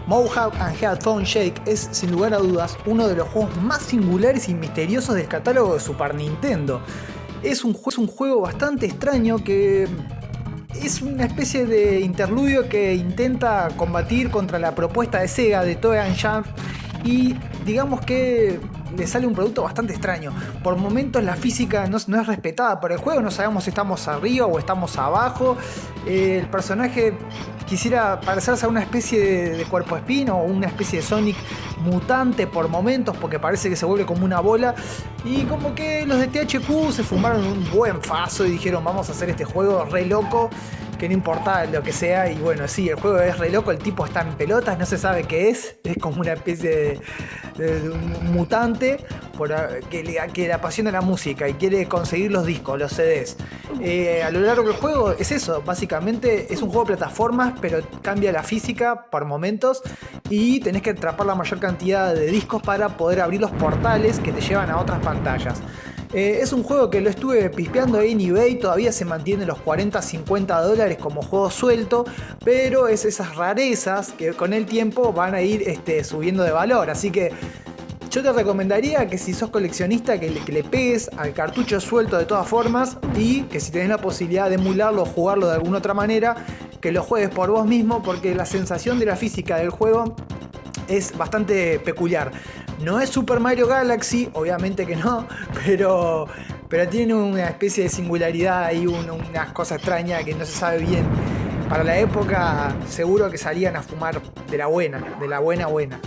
Mohawk and Headphone Shake es, sin lugar a dudas, uno de los juegos más singulares y misteriosos del catálogo de Super Nintendo. Es un juego bastante extraño que es una especie de interludio que intenta combatir contra la propuesta de Sega de Toe and Jump, y digamos que le sale un producto bastante extraño. Por momentos la física no es respetada por el juego, no sabemos si estamos arriba o estamos abajo. El personaje quisiera parecerse a una especie de cuerpo espino o una especie de Sonic mutante por momentos, porque parece que se vuelve como una bola. Y como que los de THQ se fumaron un buen faso y dijeron: vamos a hacer este juego re loco, que no importa lo que sea. Y bueno, sí, el juego es re loco, el tipo está en pelotas, no se sabe qué es como una especie de un mutante que le apasiona la música y quiere conseguir los discos, los CDs. A lo largo del juego es eso, básicamente es un juego de plataformas, pero cambia la física por momentos y tenés que atrapar la mayor cantidad de discos para poder abrir los portales que te llevan a otras pantallas. Es un juego que lo estuve pispeando ahí en eBay, todavía se mantiene los $40-50 como juego suelto, pero es esas rarezas que con el tiempo van a ir subiendo de valor, así que yo te recomendaría que si sos coleccionista que le pegues al cartucho suelto de todas formas, y que si tenés la posibilidad de emularlo o jugarlo de alguna otra manera, que lo juegues por vos mismo, porque la sensación de la física del juego es bastante peculiar. No es Super Mario Galaxy, obviamente que no, pero tiene una especie de singularidad ahí, unas cosas extrañas que no se sabe bien. Para la época seguro que salían a fumar de la buena buena.